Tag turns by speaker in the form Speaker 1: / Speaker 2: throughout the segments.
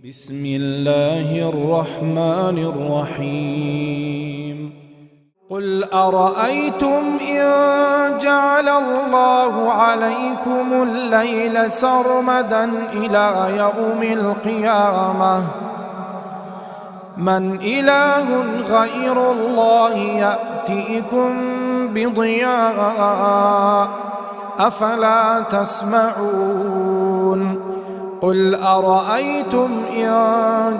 Speaker 1: بسم الله الرحمن الرحيم قل أرأيتم إن جعل الله عليكم الليل سرمدا إلى يوم القيامة من إله غير الله يأتيكم بضياء أفلا تسمعون قل أرأيتم إن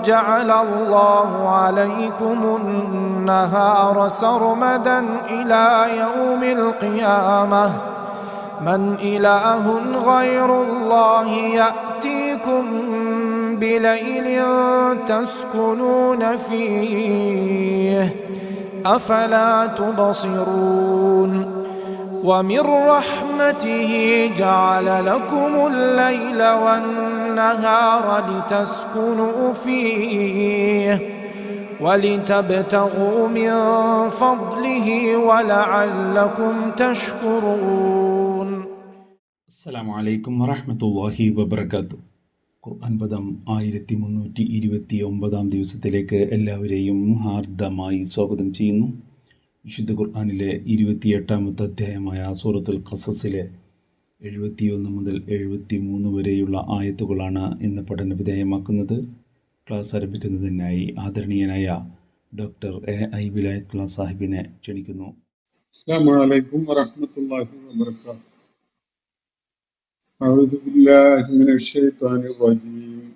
Speaker 1: جعل الله عليكم النهار سرمدا إلى يوم القيامة من إله غير الله يأتيكم بليل تسكنون فيه أفلا تبصرون ومن رحمته جعل لكم الليل والنهار لتسكنوا فيه ولتبتغوا من فضله ولعلكم تشكرون.
Speaker 2: السلام عليكم ورحمة الله وبركاته. ഖുർആൻ പദം 1329 ദിവസത്തിലേക്ക് എല്ലാവരെയും ഹാർദമായി സ്വാഗതം ചെയ്യുന്നു. വിശുദ്ധ ഖുർആനിലെ 28-ാമത്തെ അധ്യായമായ സൂറത്തുൽ ഖസസിലെ 71 മുതൽ 73 വരെയുള്ള ആയത്തുകളാണ് ഇന്ന് പഠന വിധേയമാക്കുന്നത്. ക്ലാസ് ആരംഭിക്കുന്നതിനായി ആദരണീയനായ ഡോക്ടർ എ വിലായത്തുള്ള സാഹിബിനെ ക്ഷണിക്കുന്നു.
Speaker 3: അസ്സലാമു അലൈക്കും വറഹ്മത്തുള്ളാഹി വബറകാതുഹു. അഊദു ബില്ലാഹി മിനശ് ശൈത്വാനിർ റജീം.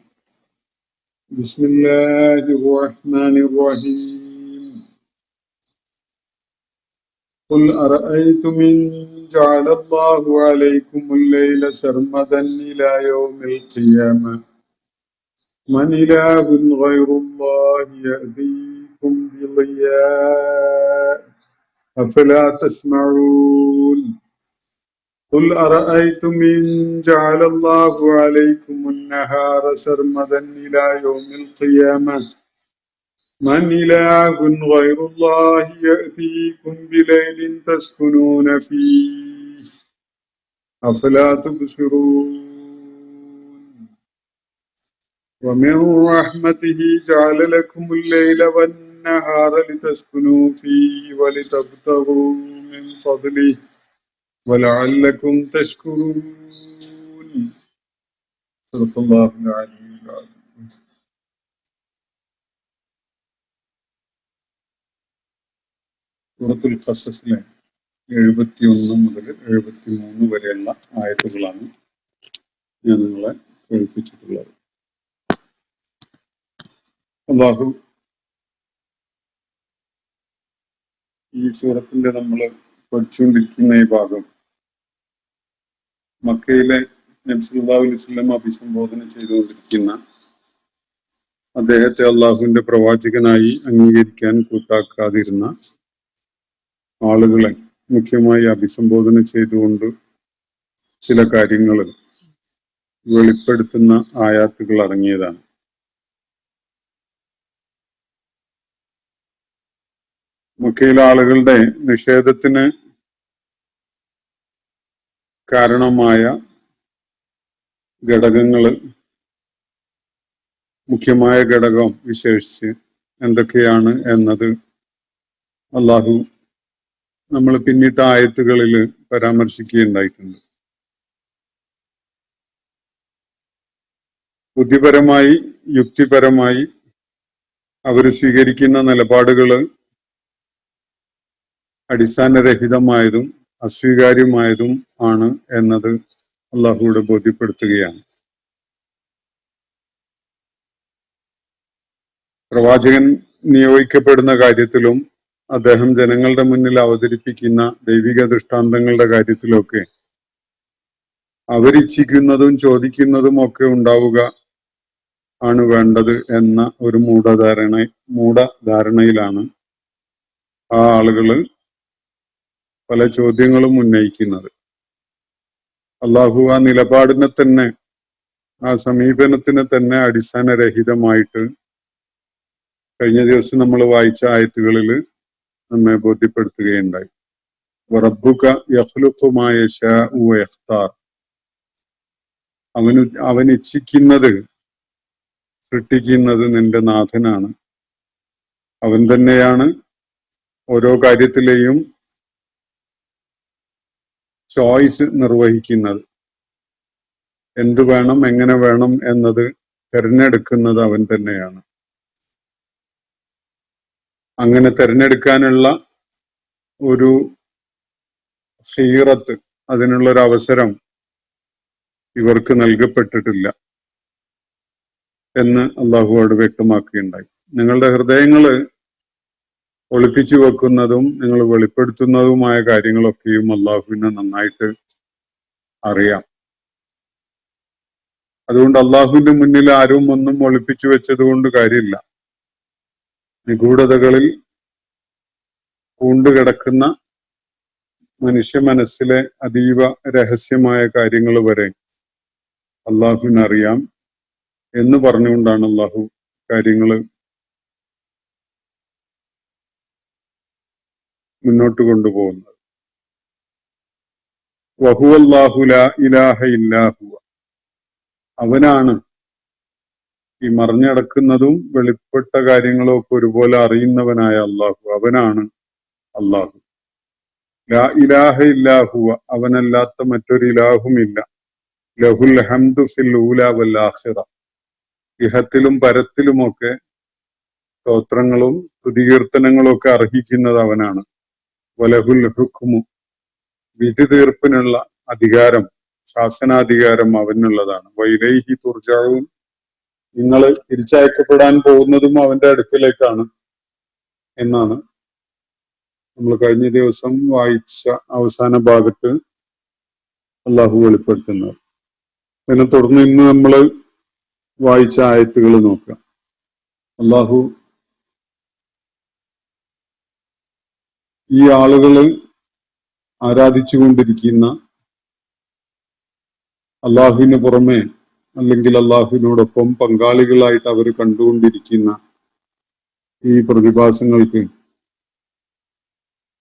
Speaker 3: ബിസ്മില്ലാഹിർ റഹ്മാനിർ റഹീം. ഖുൽ അറഅയ്തും ഇൻ ജഅലല്ലാഹു അലൈക്കുമുൽ ലൈല സർമദൻ ഇലാ യൗമിൽ ഖിയാമ മൻ ഇലാഹുൻ ഗൈറുല്ലാഹി യഅതീകും ബിളിയാ أفلا تسمعون قل أرأيتم إن جعل الله عليكم النهار سرمدا إلى يوم القيامة من إله غير الله يأتيكم بليل تسكنون فيه أفلا تبصرون ومن رحمته جعل لكم الليل والنهار لتسكنوا فيه ولتبتغوا من فضله ولعلكم تشكرون. صدق الله العلي العظيم. സൂറത്തുൽ ഖസസിലെ 71 മുതൽ 73 വരെയുള്ള ആയത്തുകളാണ് ഞാൻ നിങ്ങളെ കേൾപ്പിച്ചിട്ടുള്ളത്. അല്ലാഹു ഈ സൂറത്തിന്റെ നമ്മൾ പഠിച്ചുകൊണ്ടിരിക്കുന്ന ഈ ഭാഗം മക്കയിലെ നബി സല്ലല്ലാഹു അലൈഹി വസല്ലം അഭിസംബോധന ചെയ്തുകൊണ്ടിരിക്കുന്ന അദ്ദേഹത്തെ അള്ളാഹുവിന്റെ പ്രവാചകനായി അംഗീകരിക്കാൻ കൂട്ടാക്കാതിരുന്ന ആളുകളെ മുഖ്യമായി അഭിസംബോധന ചെയ്തുകൊണ്ട് ചില കാര്യങ്ങൾ വെളിപ്പെടുത്തുന്ന ആയാത്തുകൾ അടങ്ങിയതാണ്. മക്കയിലെ ആളുകളുടെ നിഷേധത്തിന് കാരണമായ ഘടകങ്ങൾ, മുഖ്യമായ ഘടകം വിശേഷിച്ച് എന്തൊക്കെയാണ് എന്നത് അള്ളാഹു നമ്മൾ പിന്നിട്ട ആയത്തുകളിൽ പരാമർശിക്കുകയുണ്ടായിട്ടുണ്ട്. ബുദ്ധിപരമായി യുക്തിപരമായി അവർ സ്വീകരിക്കുന്ന നിലപാടുകൾ അടിസ്ഥാനരഹിതമായതും അസ്വീകാര്യമായതും ആണ് എന്നത് അള്ളാഹുവിടെ ബോധ്യപ്പെടുത്തുകയാണ്. പ്രവാചകൻ നിയോഗിക്കപ്പെടുന്ന കാര്യത്തിലും അദ്ദേഹം ജനങ്ങളുടെ മുന്നിൽ അവതരിപ്പിക്കുന്ന ദൈവിക ദൃഷ്ടാന്തങ്ങളുടെ കാര്യത്തിലൊക്കെ അവരിച്ഛിക്കുന്നതും ചോദിക്കുന്നതും ഒക്കെ ഉണ്ടാവുക ആണ് വേണ്ടത് എന്ന ഒരു മൂഢധാരണയിലാണ് ആ ആളുകള് പല ചോദ്യങ്ങളും ഉന്നയിക്കുന്നത്. അള്ളാഹു ആ നിലപാടിനെ തന്നെ, ആ സമീപനത്തിനെ തന്നെ അടിസ്ഥാനരഹിതമായിട്ട് കഴിഞ്ഞ ദിവസം നമ്മൾ വായിച്ച ആയത്തുകളിൽ നമ്മെ ബോധ്യപ്പെടുത്തുകയുണ്ടായി. റബ്ബുക യഖ്ലുഖു മാ യശാഉ വയഖ്താർ. അവൻ ഇച്ഛിക്കുന്നത് സൃഷ്ടിക്കുന്നത് നിന്റെ നാഥനാണ്. അവൻ തന്നെയാണ് ഓരോ കാര്യത്തിലെയും ചോയ്സ് നിർവഹിക്കുന്നത്. എന്ത് വേണം, എങ്ങനെ വേണം എന്നത് തിരഞ്ഞെടുക്കുന്നത് അവൻ തന്നെയാണ്. അങ്ങനെ തിരഞ്ഞെടുക്കാനുള്ള ഒരു ഖീറത്ത്, അതിനുള്ളൊരു അവസരം ഇവർക്ക് നൽകപ്പെട്ടിട്ടില്ല എന്ന് അള്ളാഹുവോട് വ്യക്തമാക്കുകയുണ്ടായി. നിങ്ങളുടെ ഹൃദയങ്ങള് ഒളിപ്പിച്ചു വെക്കുന്നതും നിങ്ങൾ വെളിപ്പെടുത്തുന്നതുമായ കാര്യങ്ങളൊക്കെയും അള്ളാഹുവിനെ നന്നായിട്ട് അറിയാം. അതുകൊണ്ട് അള്ളാഹുവിന്റെ മുന്നിൽ ആരും ഒന്നും ഒളിപ്പിച്ചു വെച്ചത് കൊണ്ട് കാര്യമില്ല. നിഗൂഢതകളിൽ പൂണ്ടുകിടക്കുന്ന മനുഷ്യ മനസ്സിലെ അതീവ രഹസ്യമായ കാര്യങ്ങൾ വരെ അള്ളാഹുവിനറിയാം എന്ന് പറഞ്ഞുകൊണ്ടാണ് അള്ളാഹു കാര്യങ്ങൾ മുന്നോട്ട് കൊണ്ടുപോകുന്നത്. വഹുവല്ലാഹു ലാ ഇലാഹ ഇല്ലാ ഹുവ, അവനാണ് ഈ മറിഞ്ഞടക്കുന്നതും വെളിപ്പെട്ട കാര്യങ്ങളും ഒക്കെ ഒരുപോലെ അറിയുന്നവനായ അള്ളാഹു. അവനാണ് അള്ളാഹു. ലാ ഇലാഹ ഇല്ലാ ഹുവ, അവനല്ലാത്ത മറ്റൊരു ഇലാഹുമില്ല. ലഹുൽ ഹംദു ഫിൽ ഊല വൽ ആഖിറ, ഇഹത്തിലും പരത്തിലുമൊക്കെ സ്തോത്രങ്ങളും സ്തുതികീർത്തനങ്ങളും ഒക്കെ അർഹിക്കുന്നത് അവനാണ്. വലഹുൽ ഹുക്മു, വിധി തീർപ്പിനുള്ള അധികാരം, ശാസനാധികാരം അവനുള്ളതാണ്. വൈലൈഹി തുർജഊൻ, നിങ്ങൾ തിരിച്ചയക്കപ്പെടാൻ പോകുന്നതും അവന്റെ അടുക്കലേക്കാണ് എന്നാണ് നമ്മൾ കഴിഞ്ഞ ദിവസം വായിച്ച അവസാന ഭാഗത്ത് അള്ളാഹു വെളിപ്പെടുത്തുന്നത്. അതിനെ തുടർന്ന് ഇന്ന് നമ്മൾ വായിച്ച ആയത്തുകൾ നോക്കാം. അള്ളാഹു ഈ ആളുകള് ആരാധിച്ചുകൊണ്ടിരിക്കുന്ന അള്ളാഹുവിന് പുറമെ അല്ലെങ്കിൽ അള്ളാഹുവിനോടൊപ്പം പങ്കാളികളായിട്ട് അവർ കണ്ടുകൊണ്ടിരിക്കുന്ന ഈ പ്രതിഭാസങ്ങൾക്ക്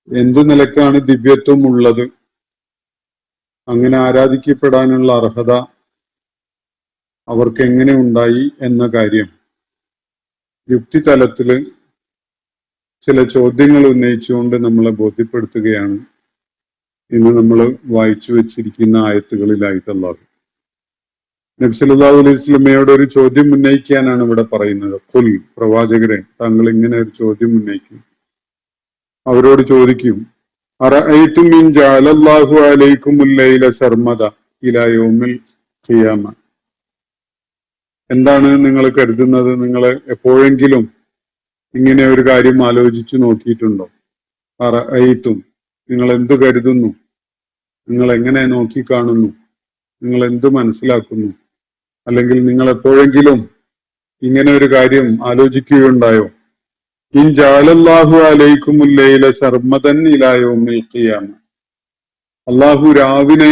Speaker 3: എന്തു നിലക്കാണ് ദിവ്യത്വം ഉള്ളത്, അങ്ങനെ ആരാധിക്കപ്പെടാനുള്ള അർഹത അവർക്ക് എങ്ങനെ ഉണ്ടായി എന്ന കാര്യം യുക്തിതലത്തില് ചില ചോദ്യങ്ങൾ ഉന്നയിച്ചുകൊണ്ട് നമ്മളെ ബോധ്യപ്പെടുത്തുകയാണ് ഇന്ന് നമ്മൾ വായിച്ചു വെച്ചിരിക്കുന്ന ആയത്തുകളിലായിട്ട് അല്ലാഹു. നബി സല്ലല്ലാഹു അലൈഹി വസല്ലമയോട് ഒരു ചോദ്യം ഉന്നയിക്കാനാണ് ഇവിടെ പറയുന്നത്. ഖുൽ, പ്രവാചകരെ, താങ്കൾ ഇങ്ങനെ ഒരു ചോദ്യം ഉന്നയിക്കും. അവരോട് ചോദിക്കും, അറഅയ്തും ഇൻ ജഅലല്ലാഹു അലൈക്കുമുൽ ലൈല സർമദ ഇലാ യൗമിൽ ഖിയാമ, എന്താണ് നിങ്ങൾ കരുതുന്നത്? നിങ്ങൾ എപ്പോഴെങ്കിലും ഇങ്ങനെ ഒരു കാര്യം ആലോചിച്ചു നോക്കിയിട്ടുണ്ടോ? അറഅയ്തും, നിങ്ങൾ എന്തു കരുതുന്നു? നിങ്ങൾ എങ്ങനെ നോക്കിക്കാണുന്നു? നിങ്ങൾ എന്ത് മനസ്സിലാക്കുന്നു? അല്ലെങ്കിൽ നിങ്ങൾ എപ്പോഴെങ്കിലും ഇങ്ങനെ ഒരു കാര്യം ആലോചിക്കുകയുണ്ടായോ? ഇൻ ജഅലല്ലാഹു അലൈക്കുമുൽ ലൈല സർമദൻ ഇലാ യൗമിൽ ഖിയാമ, അല്ലാഹു രാവിനെ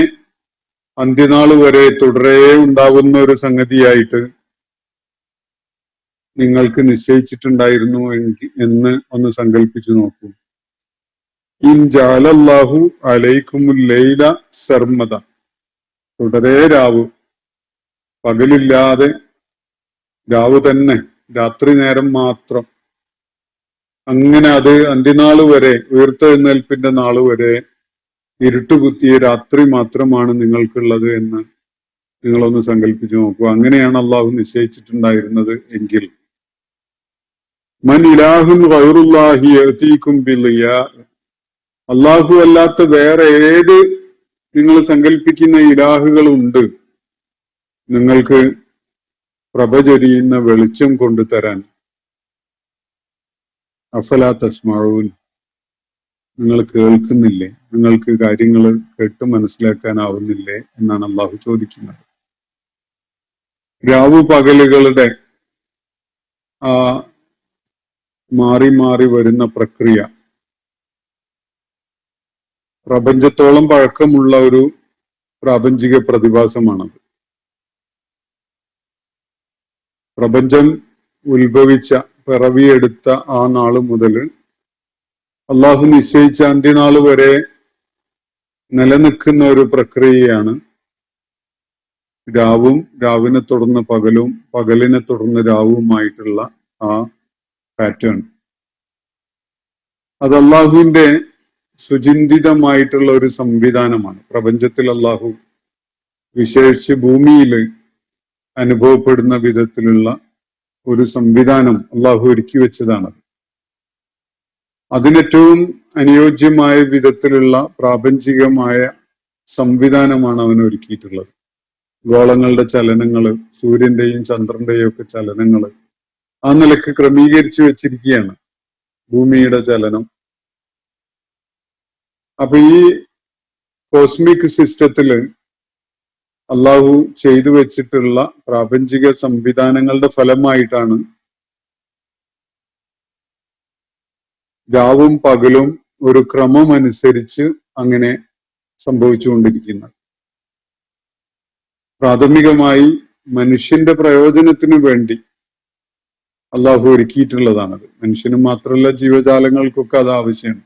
Speaker 3: അന്ത്യനാൾ വരെ തുടരെ ഉണ്ടാകുന്ന ഒരു സംഗതിയായിട്ട് നിങ്ങൾക്ക് നിശ്ചയിച്ചിട്ടുണ്ടായിരുന്നു എന്ന് ഒന്ന് സങ്കല്പിച്ചു നോക്കൂ. ഇൻ ജഅലല്ലാഹു അലൈക്കുമുൽ ലൈല സർമദ, തുടരെ രാവ്, പകലില്ലാതെ രാവ് തന്നെ, രാത്രി നേരം മാത്രം, അങ്ങനെ അത് അന്ത്യനാൾ വരെ, ഉയർത്തെഴുന്നേൽപ്പിന്റെ നാൾ വരെ ഇരുട്ടുകുത്തിയ രാത്രി മാത്രമാണ് നിങ്ങൾക്കുള്ളത് എന്ന് നിങ്ങളൊന്ന് സങ്കല്പിച്ചു നോക്കൂ. അങ്ങനെയാണ് അള്ളാഹു നിശ്ചയിച്ചിട്ടുണ്ടായിരുന്നത് എങ്കിൽ മൻ ഇലാഹുൻ ഗൈറുല്ലാഹി യഅതീകും ബിളിയാ, അള്ളാഹു അല്ലാത്ത വേറെ ഏത് നിങ്ങൾ സങ്കല്പിക്കുന്ന ഇലാഹുകളുണ്ട് നിങ്ങൾക്ക് പ്രഭ ചൊരിയുന്ന വെളിച്ചം കൊണ്ടുതരാൻ? അഫലാ തസ്മഊൻ, നിങ്ങൾ കേൾക്കുന്നില്ലേ? നിങ്ങൾക്ക് കാര്യങ്ങൾ കേട്ട് മനസ്സിലാക്കാനാവുന്നില്ലേ എന്നാണ് അള്ളാഹു ചോദിക്കുന്നത്. രാവു പകലുകളുടെ ആ മാറി മാറി വരുന്ന പ്രക്രിയ പ്രപഞ്ചത്തോളം പഴക്കമുള്ള ഒരു പ്രാപഞ്ചിക പ്രതിഭാസമാണത്. പ്രപഞ്ചം ഉത്ഭവിച്ച, പിറവിയെടുത്ത ആ നാള് മുതൽ അള്ളാഹു നിശ്ചയിച്ച അന്ത്യനാൾ വരെ നിലനിൽക്കുന്ന ഒരു പ്രക്രിയയാണ് രാവും രാവിനെ തുടർന്ന് പകലും പകലിനെ തുടർന്ന് രാവുമായിട്ടുള്ള ആ പാറ്റേൺ, അത് അള്ളാഹുവിന്റെ സുചിന്തിതമായിട്ടുള്ള ഒരു സംവിധാനമാണ്. പ്രപഞ്ചത്തിൽ അള്ളാഹു വിശേഷിച്ച് ഭൂമിയിൽ അനുഭവപ്പെടുന്ന വിധത്തിലുള്ള ഒരു സംവിധാനം അള്ളാഹു ഒരുക്കി വെച്ചതാണ്. അതിനേറ്റവും അനുയോജ്യമായ വിധത്തിലുള്ള പ്രാപഞ്ചികമായ സംവിധാനമാണ് അവൻ ഒരുക്കിയിട്ടുള്ളത്. ഗോളങ്ങളുടെ ചലനങ്ങള്, സൂര്യന്റെയും ചന്ദ്രന്റെയും ഒക്കെ ചലനങ്ങള് ആ നിലക്ക് ക്രമീകരിച്ചു വെച്ചിരിക്കുകയാണ്, ഭൂമിയുടെ ചലനം. അപ്പൊ ഈ കോസ്മിക് സിസ്റ്റത്തില് അള്ളാഹു ചെയ്തു വെച്ചിട്ടുള്ള പ്രാപഞ്ചിക സംവിധാനങ്ങളുടെ ഫലമായിട്ടാണ് രാവും പകലും ഒരു ക്രമം അനുസരിച്ച് അങ്ങനെ സംഭവിച്ചുകൊണ്ടിരിക്കുന്നത്. പ്രാഥമികമായി മനുഷ്യന്റെ പ്രയോജനത്തിനു വേണ്ടി അള്ളാഹു ഒരുക്കിയിട്ടുള്ളതാണത്. മനുഷ്യന് മാത്രമല്ല, ജീവജാലങ്ങൾക്കൊക്കെ അത് ആവശ്യമാണ്.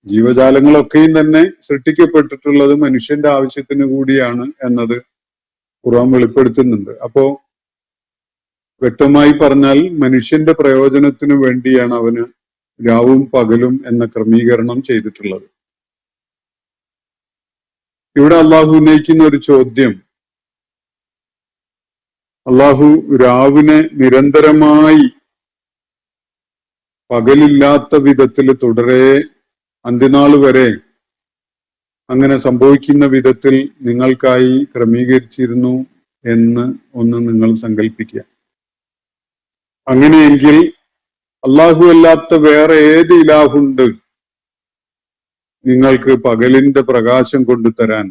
Speaker 3: ജീവജാലങ്ങളൊക്കെയും തന്നെ സൃഷ്ടിക്കപ്പെട്ടിട്ടുള്ളത് മനുഷ്യന്റെ ആവശ്യത്തിന് കൂടിയാണ് എന്നത് ഖുർആൻ വെളിപ്പെടുത്തുന്നുണ്ട്. അപ്പോ വ്യക്തമായി പറഞ്ഞാൽ മനുഷ്യന്റെ പ്രയോജനത്തിനു വേണ്ടിയാണ് അവന് രാവും പകലും എന്ന ക്രമീകരണം ചെയ്തിട്ടുള്ളത്. ഇവിടെ അള്ളാഹു ഉന്നയിക്കുന്ന ഒരു ചോദ്യം, അള്ളാഹു രാവിനെ നിരന്തരമായി പകലില്ലാത്ത വിധത്തിൽ തുടരെ അന്ത്യനാൾ വരെ അങ്ങനെ സംഭവിക്കുന്ന വിധത്തിൽ നിങ്ങൾക്കായി ക്രമീകരിച്ചിരുന്നു എന്ന് ഒന്ന് നിങ്ങൾ സങ്കല്പിക്കുക. അങ്ങനെയെങ്കിൽ അള്ളാഹു അല്ലാത്ത വേറെ ഏത് ഇലാഹുണ്ട് നിങ്ങൾക്ക് പകലിന്റെ പ്രകാശം കൊണ്ടുതരാൻ,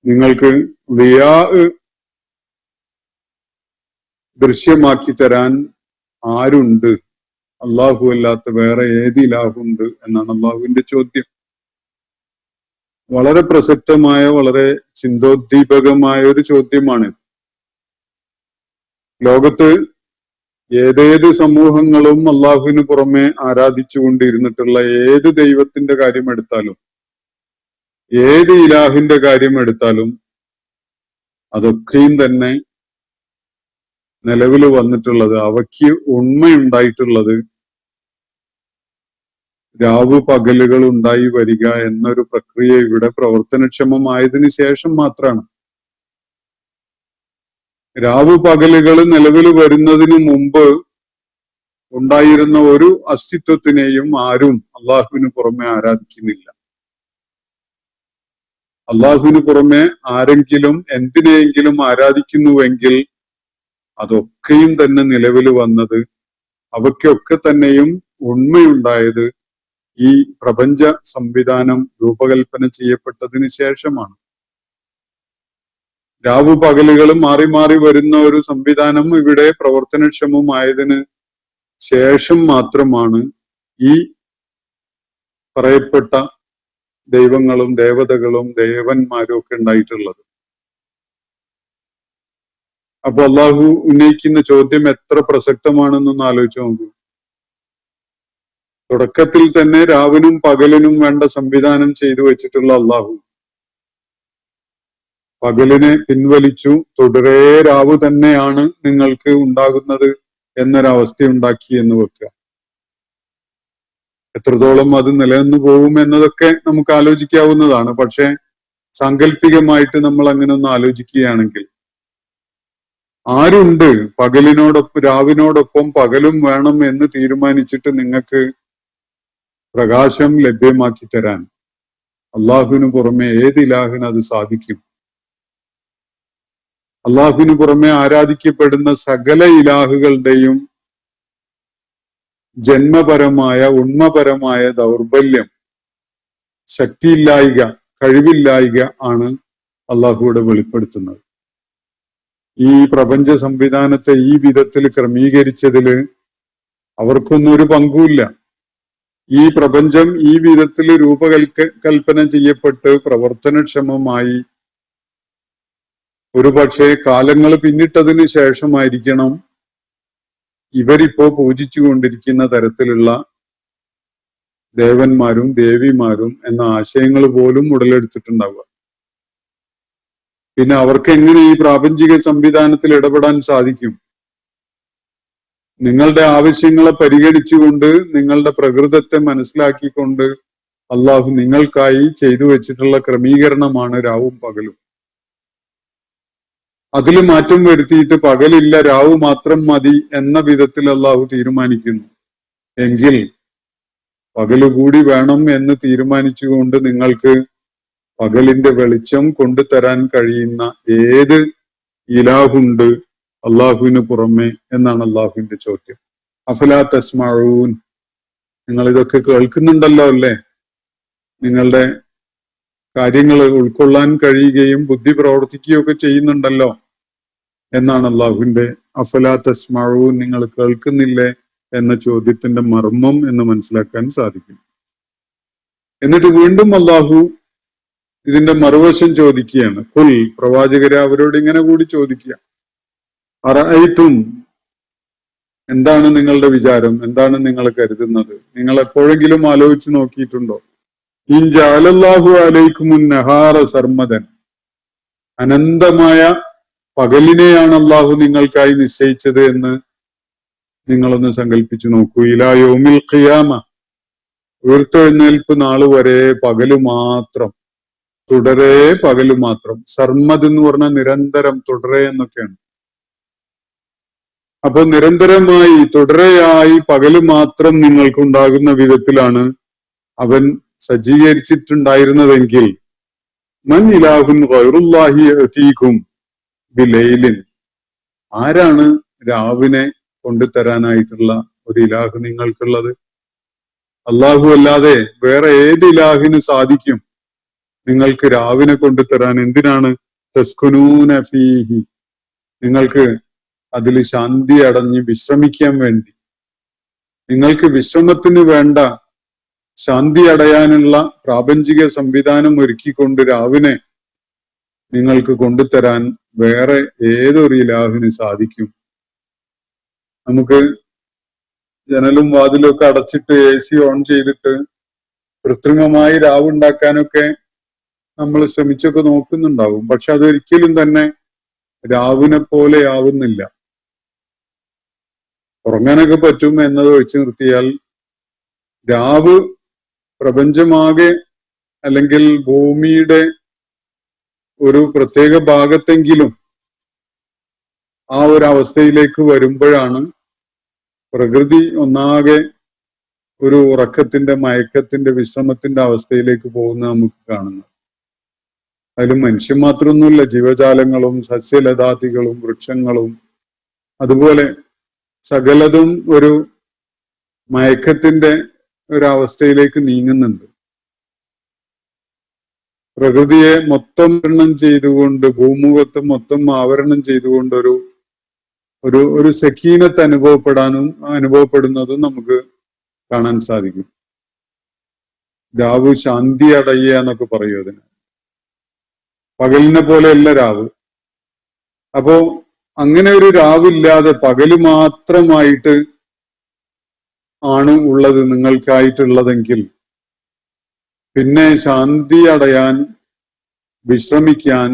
Speaker 3: നിങ്ങൾക്ക് ദിയാ ദൃശ്യമാക്കി തരാൻ ആരുണ്ട്? അള്ളാഹു അല്ലാത്ത വേറെ ഏത് ഇലാഹുണ്ട് എന്നാണ് അള്ളാഹുവിന്റെ ചോദ്യം. വളരെ പ്രസക്തമായ, വളരെ ചിന്തോദ്ദീപകമായ ഒരു ചോദ്യമാണ്. ലോകത്ത് ഏതേത് സമൂഹങ്ങളും അള്ളാഹുവിന് പുറമെ ആരാധിച്ചുകൊണ്ടിരുന്നിട്ടുള്ള ഏത് ദൈവത്തിന്റെ കാര്യം എടുത്താലും, ഏത് ഇലാഹിന്റെ കാര്യം എടുത്താലും, അതൊക്കെയും തന്നെ നിലവിൽ വന്നിട്ടുള്ളത്, അവയ്ക്ക് ഉണ്മയുണ്ടായിട്ടുള്ളത് രാവു പകലുകൾ ഉണ്ടായി വരിക എന്നൊരു പ്രക്രിയ ഇവിടെ പ്രവർത്തനക്ഷമമായതിനു ശേഷം മാത്രമാണ്. രാവു പകലുകൾ നിലവിൽ വരുന്നതിന് മുമ്പ് ഉണ്ടായിരുന്ന ഒരു അസ്തിത്വത്തിനെയും ആരും അള്ളാഹുവിന് പുറമെ ആരാധിക്കുന്നില്ല. അള്ളാഹുവിന് പുറമെ ആരെങ്കിലും എന്തിനെയെങ്കിലും ആരാധിക്കുന്നുവെങ്കിൽ അതൊക്കെയും തന്നെ നിലവിൽ വന്നത്, അവയ്ക്കൊക്കെ തന്നെയും ഉണ്മയുണ്ടായത് ഈ പ്രപഞ്ച സംവിധാനം രൂപകൽപ്പന ചെയ്യപ്പെട്ടതിന് ശേഷമാണ്. രാവു പകലുകൾ മാറി മാറി വരുന്ന ഒരു സംവിധാനം ഇവിടെ പ്രവർത്തനക്ഷമമായതിന് ശേഷം മാത്രമാണ് ഈ പറയപ്പെട്ട ദൈവങ്ങളും ദേവതകളും ദേവന്മാരും ഒക്കെ ഉണ്ടായിട്ടുള്ളത്. അപ്പൊ അള്ളാഹു ഉന്നയിക്കുന്ന ചോദ്യം എത്ര പ്രസക്തമാണെന്നൊന്ന് ആലോചിച്ച് നോക്കൂ. തുടക്കത്തിൽ തന്നെ രാവിനും പകലിനും വേണ്ട സംവിധാനം ചെയ്തു വെച്ചിട്ടുള്ള അള്ളാഹു പകലിനെ പിൻവലിച്ചു, തുടരെ രാവ് തന്നെയാണ് നിങ്ങൾക്ക് ഉണ്ടാകുന്നത് എന്നൊരവസ്ഥ ഉണ്ടാക്കി എന്ന് വെക്കുക. എത്രത്തോളം അത് നിലനിന്നു പോകും എന്നതൊക്കെ നമുക്ക് ആലോചിക്കാവുന്നതാണ്. പക്ഷെ സാങ്കല്പികമായിട്ട് നമ്മൾ അങ്ങനെ ഒന്ന് ആലോചിക്കുകയാണെങ്കിൽ, ആരുണ്ട് പകലിനോടൊപ്പം രാവിനോടൊപ്പം പകലും വേണം എന്ന് തീരുമാനിച്ചിട്ട് നിങ്ങൾക്ക് പ്രകാശം ലഭ്യമാക്കി തരാൻ? അള്ളാഹുവിന് പുറമെ ഏത് ഇലാഹിന് അത് സാധിക്കും? അള്ളാഹുവിന് പുറമെ ആരാധിക്കപ്പെടുന്ന സകല ഇലാഹുകളുടെയും ജന്മപരമായ ഉണ്മപരമായ ദൗർബല്യം, ശക്തിയില്ലായിക, കഴിവില്ലായിക ആണ് അള്ളാഹുവിടെ വെളിപ്പെടുത്തുന്നത്. ഈ പ്രപഞ്ച സംവിധാനത്തെ ഈ വിധത്തിൽ ക്രമീകരിച്ചതില് അവർക്കൊന്നും ഒരു പങ്കുമില്ല. ഈ പ്രപഞ്ചം ഈ വിധത്തിൽ രൂപകൽപ്പന ചെയ്യപ്പെട്ട് പ്രവർത്തനക്ഷമമായി ഒരുപക്ഷെ കാലങ്ങൾ പിന്നിട്ടതിന് ശേഷമായിരിക്കണം ഇവരിപ്പോ പൂജിച്ചു കൊണ്ടിരിക്കുന്ന തരത്തിലുള്ള ദേവന്മാരും ദേവിമാരും എന്ന ആശയങ്ങൾ പോലും ഉടലെടുത്തിട്ടുണ്ടാവുക. പിന്നെ അവർക്ക് എങ്ങനെ ഈ പ്രാപഞ്ചിക സംവിധാനത്തിൽ ഇടപെടാൻ സാധിക്കും? നിങ്ങളുടെ ആവശ്യങ്ങളെ പരിഗണിച്ചുകൊണ്ട്, നിങ്ങളുടെ പ്രകൃതത്തെ മനസ്സിലാക്കിക്കൊണ്ട് അള്ളാഹു നിങ്ങൾക്കായി ചെയ്തു വെച്ചിട്ടുള്ള ക്രമീകരണമാണ് രാവും പകലും. അതിൽ മാറ്റം വരുത്തിയിട്ട് പകലില്ല രാവ് മാത്രം മതി എന്ന വിധത്തിൽ അള്ളാഹു തീരുമാനിക്കുന്നു എങ്കിൽ പകലുകൂടി വേണം എന്ന് തീരുമാനിച്ചുകൊണ്ട് നിങ്ങൾക്ക് പകലിന്റെ വെളിച്ചം കൊണ്ടുതരാൻ കഴിയുന്ന ഏത് ഇലാഹുണ്ട് അള്ളാഹുവിന് പുറമെ എന്നാണ് അള്ളാഹുവിന്റെ ചോദ്യം. അഫലാ തസ്മഊൻ, നിങ്ങൾ ഇതൊക്കെ കേൾക്കുന്നുണ്ടല്ലോ അല്ലേ? നിങ്ങളുടെ കാര്യങ്ങൾ ഉൾക്കൊള്ളാൻ കഴിയുകയും ബുദ്ധി പ്രവർത്തിക്കുകയൊക്കെ ചെയ്യുന്നുണ്ടല്ലോ എന്നാണ് അള്ളാഹുവിന്റെ അഫലാ തസ്മഊൻ, നിങ്ങൾ കേൾക്കുന്നില്ലേ എന്ന ചോദ്യത്തിന്റെ മർമ്മം എന്ന് മനസ്സിലാക്കാൻ സാധിക്കും. എന്നിട്ട് വീണ്ടും അള്ളാഹു ഇതിന്റെ മറുവശം ചോദിക്കുകയാണ്. ഖുൽ, പ്രവാചകരെ അവരോട് ഇങ്ങനെ കൂടി ചോദിക്കുക, അറഅയ്തും, എന്താണ് നിങ്ങളുടെ വിചാരം, എന്താണ് നിങ്ങൾ കരുതുന്നത്, നിങ്ങൾ എപ്പോഴെങ്കിലും ആലോചിച്ചു നോക്കിയിട്ടുണ്ടോ? ഇൻ ജഅലല്ലാഹു അലൈക്കുമുൻ നഹാറ സർമദൻ, അനന്തമായ പകലിനെയാണ് അള്ളാഹു നിങ്ങൾക്കായി നിശ്ചയിച്ചത് എന്ന് നിങ്ങളൊന്ന് സങ്കല്പിച്ചു നോക്കൂ. ഇലാ യൗമിൽ ഖിയാമ, ഉയർത്തെഴുന്നേൽപ്പ് നാൾ വരെ പകല് മാത്രം, തുടരെ പകല് മാത്രം. സർമദ് എന്ന് പറഞ്ഞാൽ നിരന്തരം, തുടരെ എന്നൊക്കെയാണ്. അപ്പൊ നിരന്തരമായി തുടരെയായി പകല് മാത്രം നിങ്ങൾക്കുണ്ടാകുന്ന വിധത്തിലാണ് അവൻ സജ്ജീകരിച്ചിട്ടുണ്ടായിരുന്നതെങ്കിൽ മൻ ഇലാഹുൻ ഗൈറുല്ലാഹി യഅതീകും ബിലൈലിൻ, ആരാണ് രാവിനെ കൊണ്ടുതരാനായിട്ടുള്ള ഒരു ഇലാഹ് നിങ്ങൾക്കുള്ളത്? അള്ളാഹു അല്ലാതെ വേറെ ഏത് ഇലാഹിന് സാധിക്കും നിങ്ങൾക്ക് രാവിനെ കൊണ്ടുതരാൻ? എന്തിനാണ്? തസ്കുനൂന ഫീഹി, നിങ്ങൾക്ക് അതിൽ ശാന്തി അടഞ്ഞ് വിശ്രമിക്കാൻ വേണ്ടി, നിങ്ങൾക്ക് വിശ്രമത്തിന് വേണ്ട ശാന്തി അടയാനുള്ള പ്രാപഞ്ചിക സംവിധാനം ഒരുക്കിക്കൊണ്ട് രാവിനെ നിങ്ങൾക്ക് കൊണ്ടുതരാൻ വേറെ ഏതൊരു ഇലാഹിന് സാധിക്കും? നമുക്ക് ജനലും വാതിലും ഒക്കെ അടച്ചിട്ട് AC ഓൺ ചെയ്തിട്ട് കൃത്രിമമായി രാവുണ്ടാക്കാനൊക്കെ നമ്മൾ ശ്രമിച്ചൊക്കെ നോക്കുന്നുണ്ടാവും. പക്ഷെ അതൊരിക്കലും തന്നെ രാവിനെ പോലെ ആവുന്നില്ല. ഉറങ്ങാനൊക്കെ പറ്റും എന്നത് ഒഴിച്ചു നിർത്തിയാൽ രാവ് പ്രപഞ്ചമാകെ അല്ലെങ്കിൽ ഭൂമിയുടെ ഒരു പ്രത്യേക ഭാഗത്തെങ്കിലും ആ ഒരു അവസ്ഥയിലേക്ക് വരുമ്പോഴാണ് പ്രകൃതി ഒന്നാകെ ഒരു ഉറക്കത്തിന്റെ, മയക്കത്തിന്റെ, വിശ്രമത്തിന്റെ അവസ്ഥയിലേക്ക് പോകുന്നത് നമുക്ക് കാണുന്നത്. അതിൽ മനുഷ്യൻ മാത്രമൊന്നുമില്ല, ജീവജാലങ്ങളും സസ്യലതാദികളും വൃക്ഷങ്ങളും അതുപോലെ സകലതും ഒരു മയക്കത്തിന്റെ ഒരവസ്ഥയിലേക്ക് നീങ്ങുന്നുണ്ട്. പ്രകൃതിയെ മൊത്തം ആവരണം ചെയ്തുകൊണ്ട്, ഭൂമുഖത്ത് മൊത്തം ആവരണം ചെയ്തുകൊണ്ട് ഒരു സക്കീനത്ത് അനുഭവപ്പെടുന്നതും നമുക്ക് കാണാൻ സാധിക്കും. രാവ് ശാന്തി അടയുക എന്നൊക്കെ പറയും അതിന്. പകലിനെ പോലെയല്ല രാവ്. അപ്പോ അങ്ങനെ ഒരു രാവില്ലാതെ പകല് മാത്രമായിട്ട് ആണ് ഉള്ളത് നിങ്ങൾക്കായിട്ടുള്ളതെങ്കിൽ പിന്നെ ശാന്തി അടയാൻ, വിശ്രമിക്കാൻ,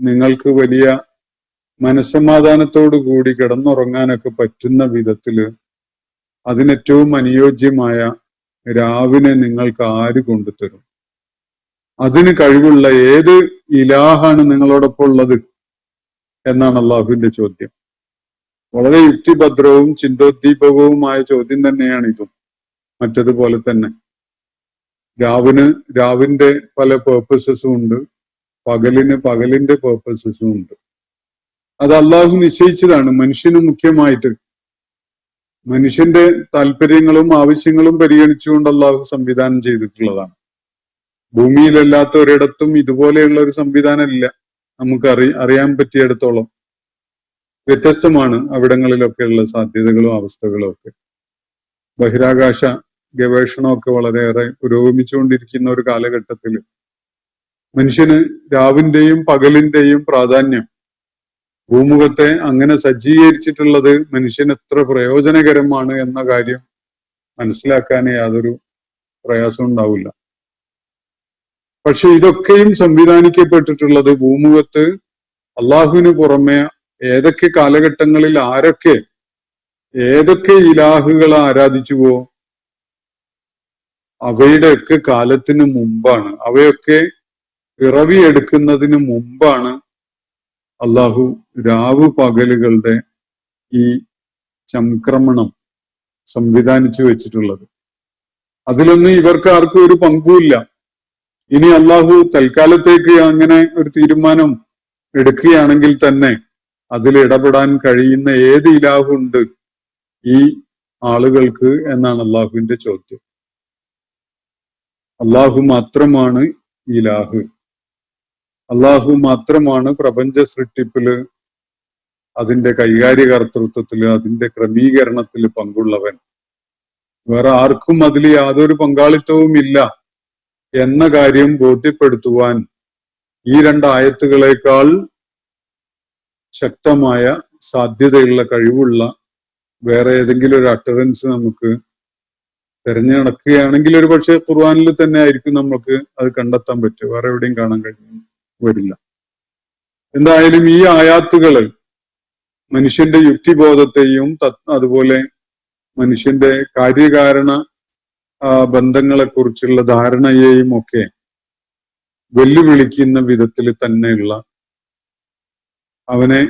Speaker 3: നിങ്ങൾക്ക് വലിയ മനസ്സമാധാനത്തോടു കൂടി കിടന്നുറങ്ങാനൊക്കെ പറ്റുന്ന വിധത്തില് അതിനേറ്റവും അനുയോജ്യമായ രാവിനെ നിങ്ങൾക്ക് ആര് കൊണ്ടുതരും? അതിന് കഴിവുള്ള ഏത് ഇലാഹാണ് നിങ്ങളോടൊപ്പം ഉള്ളത് എന്നാണ് അള്ളാഹുവിന്റെ ചോദ്യം. വളരെ യുക്തിഭദ്രവും ചിന്തോദ്ദീപകവുമായ ചോദ്യം തന്നെയാണ് ഇതും. മറ്റതുപോലെ തന്നെ രാവിന്റെ പല പേർപ്പസസും ഉണ്ട്, പകലിന് പകലിന്റെ പേർപ്പസസും ഉണ്ട്. അത് അള്ളാഹു നിശ്ചയിച്ചതാണ്. മനുഷ്യന് മുഖ്യമായിട്ട് മനുഷ്യന്റെ താല്പര്യങ്ങളും ആവശ്യങ്ങളും പരിഗണിച്ചുകൊണ്ട് അള്ളാഹു സംവിധാനം ചെയ്തിട്ടുള്ളതാണ്. ഭൂമിയിലല്ലാത്ത ഒരിടത്തും ഇതുപോലെയുള്ള ഒരു സംവിധാനം ഇല്ല. നമുക്ക് അറിയാൻ പറ്റിയിടത്തോളം വ്യത്യസ്തമാണ് അവിടങ്ങളിലൊക്കെയുള്ള സാധ്യതകളും അവസ്ഥകളും ഒക്കെ. ബഹിരാകാശ ഗവേഷണമൊക്കെ വളരെയേറെ പുരോഗമിച്ചുകൊണ്ടിരിക്കുന്ന ഒരു കാലഘട്ടത്തിൽ മനുഷ്യന് രാവിന്റെയും പകലിന്റെയും പ്രാധാന്യം, ഭൂമുഖത്തെ അങ്ങനെ സജ്ജീകരിച്ചിട്ടുള്ളത് മനുഷ്യന് എത്ര പ്രയോജനകരമാണ് എന്ന കാര്യം മനസ്സിലാക്കാൻ യാതൊരു പ്രയാസവും ഉണ്ടാവില്ല. പക്ഷെ ഇതൊക്കെയും സംവിധാനിക്കപ്പെട്ടിട്ടുള്ളത് ഭൂമുഖത്ത് അള്ളാഹുവിന് പുറമെ ഏതൊക്കെ കാലഘട്ടങ്ങളിൽ ഏതൊക്കെ ഇലാഹുകളെ ആരാധിച്ചുവോ അവയുടെയൊക്കെ കാലത്തിന് മുമ്പാണ്, അവയൊക്കെ പിറവിയെടുക്കുന്നതിന് മുമ്പാണ് അള്ളാഹു രാവു പകലുകളുടെ ഈ സംക്രമണം സംവിധാനിച്ചു വെച്ചിട്ടുള്ളത്. അതിലൊന്നും ഇവർക്ക് ആർക്കും ഒരു പങ്കുമില്ല. ഇനി അള്ളാഹു തൽക്കാലത്തേക്ക് അങ്ങനെ ഒരു തീരുമാനം എടുക്കുകയാണെങ്കിൽ തന്നെ അതിൽ ഇടപെടാൻ കഴിയുന്ന ഏത് ഇലാഹുണ്ട് ഈ ആളുകൾക്ക് എന്നാണ് അള്ളാഹുവിന്റെ ചോദ്യം. അള്ളാഹു മാത്രമാണ് ഇലാഹ്. അള്ളാഹു മാത്രമാണ് പ്രപഞ്ച സൃഷ്ടിപ്പില്, അതിന്റെ കൈകാര്യകർത്തൃത്വത്തില്, അതിന്റെ ക്രമീകരണത്തില് പങ്കുള്ളവൻ. വേറെ ആർക്കും അതിൽ യാതൊരു പങ്കാളിത്തവും ഇല്ല എന്ന കാര്യം ബോധ്യപ്പെടുത്തുവാൻ ഈ രണ്ടായത്തുകളേക്കാൾ ശക്തമായ സാധ്യതയുള്ള കഴിവുള്ള വേറെ ഏതെങ്കിലും ഒരു അട്ടറൻസ് നമുക്ക് തെരഞ്ഞു നടക്കുകയാണെങ്കിൽ ഒരു പക്ഷേ ഖുർആനിൽ തന്നെ ആയിരിക്കും നമുക്ക് അത് കണ്ടെത്താൻ പറ്റുക. വേറെ എവിടെയും കാണാൻ വരില്ല. എന്തായാലും ഈ ആയാത്തുകള് മനുഷ്യന്റെ യുക്തിബോധത്തെയും അതുപോലെ മനുഷ്യന്റെ കാര്യകാരണ ബന്ധങ്ങളെ കുറിച്ചുള്ള ധാരണയെയും ഒക്കെ വെല്ലുവിളിക്കുന്ന വിധത്തിൽ തന്നെയുള്ള, അവനെ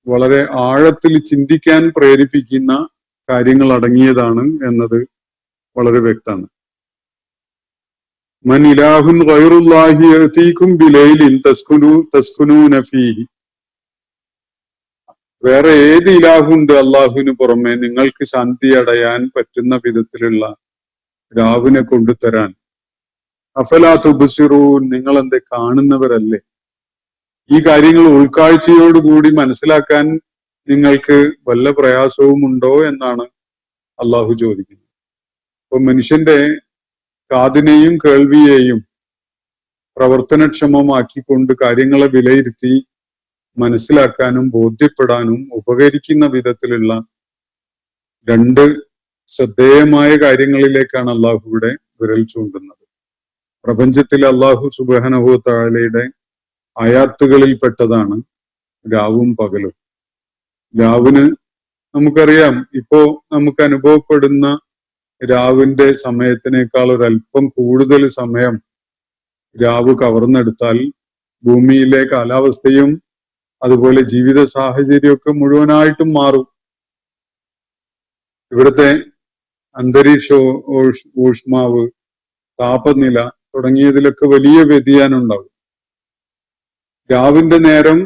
Speaker 3: വളരെ ആഴത്തിൽ ചിന്തിക്കാൻ പ്രേരിപ്പിക്കുന്ന കാര്യങ്ങൾ അടങ്ങിയതാണ് എന്നത് വളരെ വ്യക്തമാണ്. മൻ ഇലാഹുൻ ഗൈറുല്ലാഹി യഅതീകും ബിലൈലിൻ തസ്കുനൂന ഫീഹി. വേറെ ഏത് ഇലാഹുണ്ട് അള്ളാഹുവിന് പുറമെ നിങ്ങൾക്ക് ശാന്തി അടയാൻ പറ്റുന്ന വിധത്തിലുള്ള രാവിനെ കൊണ്ടുതരാൻ? അഫലാ തുബ്സിറൂൻ, നിങ്ങൾ എന്തേ കാണുന്നവരല്ലേ? ഈ കാര്യങ്ങൾ ഉൾക്കാഴ്ചയോടുകൂടി മനസ്സിലാക്കാൻ നിങ്ങൾക്ക് വല്ല പ്രയാസവും ഉണ്ടോ എന്നാണ് അള്ളാഹു ചോദിക്കുന്നത്. അപ്പൊ മനുഷ്യന്റെ കാതിനെയും കേൾവിയെയും പ്രവർത്തനക്ഷമമാക്കിക്കൊണ്ട് കാര്യങ്ങളെ വിലയിരുത്തി മനസ്സിലാക്കാനും ബോധ്യപ്പെടാനും ഉപകരിക്കുന്ന വിധത്തിലുള്ള രണ്ട് ശ്രദ്ധേയമായ കാര്യങ്ങളിലേക്കാണ് അള്ളാഹു ഇവിടെ വിരൽ ചൂണ്ടുന്നത്. പ്രപഞ്ചത്തിൽ അള്ളാഹു സുബ്ഹാനഹു വ തആലയുടെ ആയാത്തുകളിൽപ്പെട്ടതാണ് രാവും പകലും. രാവിന് നമുക്കറിയാം, ഇപ്പോ നമുക്ക് അനുഭവപ്പെടുന്ന രാവിന്റെ സമയത്തിനേക്കാൾ ഒരല്പം കൂടുതൽ സമയം രാവ് കവർന്നെടുത്താൽ ഭൂമിയിലെ കാലാവസ്ഥയും അതുപോലെ ജീവിത സാഹചര്യമൊക്കെ മുഴുവനായിട്ടും മാറും. ഇവിടുത്തെ അന്തരീക്ഷ ഊഷ്മാവ്, താപനില തുടങ്ങിയതിലൊക്കെ വലിയ വ്യതിയാനം ഉണ്ടാവും. രാവിന്റെ നേരം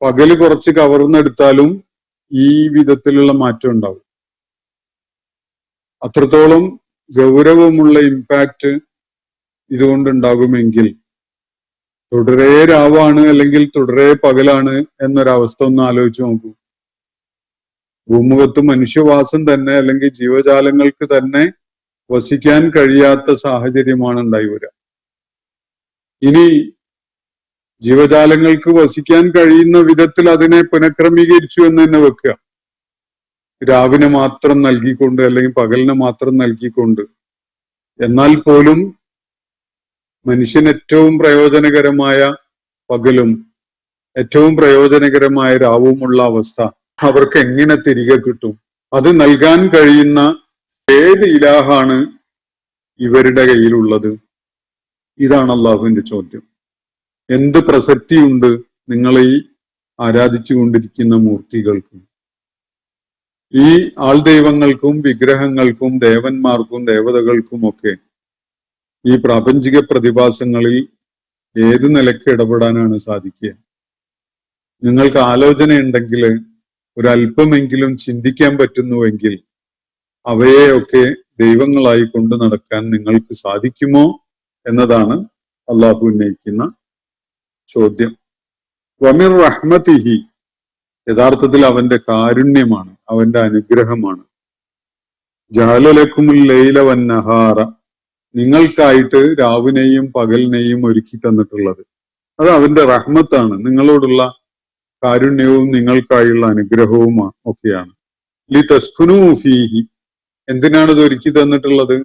Speaker 3: പകല് കുറച്ച് കവർന്നെടുത്താലും ഈ വിധത്തിലുള്ള മാറ്റം ഉണ്ടാവും. അത്രത്തോളം ഗൗരവമുള്ള ഇമ്പാക്റ്റ് ഇതുകൊണ്ടുണ്ടാകുമെങ്കിൽ തുടരെ രാവാണ് അല്ലെങ്കിൽ തുടരെ പകലാണ് എന്നൊരവസ്ഥ ഒന്ന് ആലോചിച്ച് നോക്കൂ. ഭൂമുഖത്ത് മനുഷ്യവാസം തന്നെ അല്ലെങ്കിൽ ജീവജാലങ്ങൾക്ക് തന്നെ വസിക്കാൻ കഴിയാത്ത സാഹചര്യമാണ് ഉണ്ടായി വരിക. ഇനി ജീവജാലങ്ങൾക്ക് വസിക്കാൻ കഴിയുന്ന വിധത്തിൽ അതിനെ പുനഃക്രമീകരിച്ചു എന്ന് തന്നെ വെക്കുക. രാവിനെ മാത്രം നൽകിക്കൊണ്ട് അല്ലെങ്കിൽ പകലിനെ മാത്രം നൽകിക്കൊണ്ട്. എന്നാൽ പോലും മനുഷ്യന് ഏറ്റവും പ്രയോജനകരമായ പകലും ഏറ്റവും പ്രയോജനകരമായ രാവുമുള്ള അവസ്ഥ അവർക്ക് എങ്ങനെ തിരികെ കിട്ടും? അത് നൽകാൻ കഴിയുന്ന ഏത് ഇലാഹാണ് ഇവരുടെ കയ്യിലുള്ളത്? ഇതാണ് അള്ളാഹുവിന്റെ ചോദ്യം. എന്ത് പ്രസക്തിയുണ്ട് നിങ്ങൾ ഈ ആരാധിച്ചു കൊണ്ടിരിക്കുന്ന മൂർത്തികൾക്കും, ഈ ആൾദൈവങ്ങൾക്കും വിഗ്രഹങ്ങൾക്കും ദേവന്മാർക്കും ദേവതകൾക്കുമൊക്കെ ഈ പ്രാപഞ്ചിക പ്രതിഭാസങ്ങളിൽ ഏത് നിലയ്ക്ക് ഇടപെടാനാണ് സാധിക്കുക? നിങ്ങൾക്ക് ആലോചനയുണ്ടെങ്കിൽ, ഒരല്പമെങ്കിലും ചിന്തിക്കാൻ പറ്റുന്നുവെങ്കിൽ അവയെയൊക്കെ ദൈവങ്ങളായി കൊണ്ടു നടക്കാൻ നിങ്ങൾക്ക് സാധിക്കുമോ എന്നതാണ് അള്ളാഹു ഉന്നയിക്കുന്ന ചോദ്യം. വമിർ റഹ്മതിഹി, യഥാർത്ഥത്തിൽ അവന്റെ കാരുണ്യമാണ്, അവന്റെ അനുഗ്രഹമാണ്. ജഅല ലക്കുമുൽ ലൈല വന്നഹാറ, നിങ്ങൾക്കായിട്ട് രാവിനെയും പകലിനെയും ഒരുക്കി തന്നിട്ടുള്ളത്. അത് അവന്റെ റഹ്മത്താണ്, നിങ്ങളോടുള്ള കാരുണ്യവും നിങ്ങൾക്കായുള്ള അനുഗ്രഹവും ഒക്കെയാണ്. ലി തസ്കുനൂ ഫീഹി, എന്തിനാണ് ഇത് ഒരുക്കി തന്നിട്ടുള്ളത്?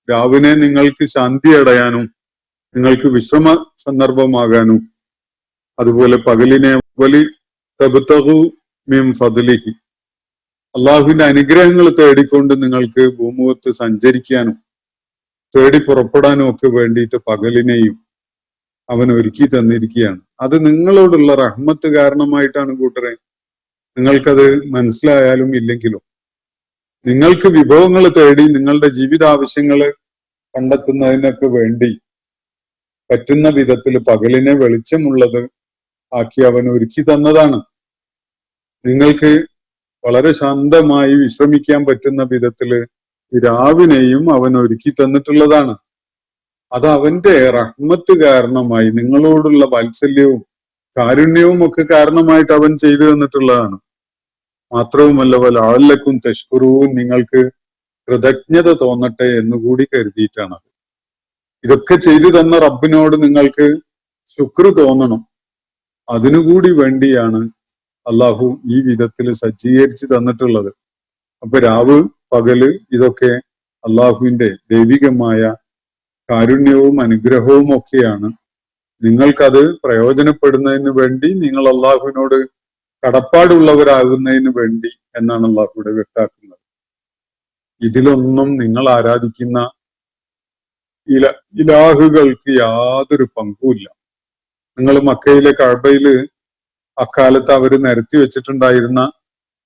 Speaker 3: രാവിനെ നിങ്ങൾക്ക് ശാന്തി അടയാനും നിങ്ങൾക്ക് വിശ്രമ സന്ദർഭമാകാനും അതുപോലെ പകലിനെ വലി തബ്തഗു മിൻ ഫദ്ലിഹി, അള്ളാഹുവിന്റെ അനുഗ്രഹങ്ങൾ തേടിക്കൊണ്ട് നിങ്ങൾക്ക് ഭൂമുഖത്ത് സഞ്ചരിക്കാനും തേടി പുറപ്പെടാനും ഒക്കെ വേണ്ടിയിട്ട് പകലിനെയും അവൻ ഒരുക്കി തന്നിരിക്കുകയാണ്. അത് നിങ്ങളോടുള്ള റഹ്മത്ത് കാരണമായിട്ടാണ് കൂട്ടരെ. നിങ്ങൾക്കത് മനസ്സിലായാലും ഇല്ലെങ്കിലും നിങ്ങൾക്ക് വിഭവങ്ങൾ തേടി നിങ്ങളുടെ ജീവിതാവശ്യങ്ങൾ കണ്ടെത്തുന്നതിനൊക്കെ വേണ്ടി പറ്റുന്ന വിധത്തിൽ പകലിനെ വെളിച്ചമുള്ളത് ആക്കി അവൻ ഒരുക്കി തന്നതാണ്. നിങ്ങൾക്ക് വളരെ ശാന്തമായി വിശ്രമിക്കാൻ പറ്റുന്ന വിധത്തില് രാവിനെയും അവൻ ഒരുക്കി തന്നിട്ടുള്ളതാണ്. അത് അവന്റെ റഹ്മത്ത് കാരണമായി, നിങ്ങളോടുള്ള വാത്സല്യവും കാരുണ്യവും ഒക്കെ കാരണമായിട്ട് അവൻ ചെയ്തു തന്നിട്ടുള്ളതാണ്. മാത്രവുമല്ല വലഅല്ലക്കും തശ്കുറൂൻ, നിങ്ങൾക്ക് കൃതജ്ഞത തോന്നട്ടെ എന്നുകൂടി കരുതിയിട്ടാണ്. ഇതൊക്കെ ചെയ്തു തന്ന റബ്ബിനോട് നിങ്ങൾക്ക് ശുക്ർ തോന്നണം. അതിനുകൂടി വേണ്ടിയാണ് അള്ളാഹു ഈ വിധത്തിൽ സജ്ജീകരിച്ച് തന്നിട്ടുള്ളത്. അപ്പൊ രാവ് പകല് ഇതൊക്കെ അള്ളാഹുവിന്റെ ദൈവികമായ കാരുണ്യവും അനുഗ്രഹവും ഒക്കെയാണ്. നിങ്ങൾക്കത് പ്രയോജനപ്പെടുന്നതിന് വേണ്ടി, നിങ്ങൾ അള്ളാഹുവിനോട് കടപ്പാടുള്ളവരാകുന്നതിന് വേണ്ടി എന്നാണ് അള്ളാഹു ഇവിടെ വ്യക്തമാക്കുന്നത്. ഇതിലൊന്നും നിങ്ങൾ ആരാധിക്കുന്ന ഇലാഹുകൾക്ക് യാതൊരു പങ്കുമില്ല. നിങ്ങൾ മക്കയിലെ കഅബയില് അക്കാലത്ത് അവര് നിരത്തി വെച്ചിട്ടുണ്ടായിരുന്ന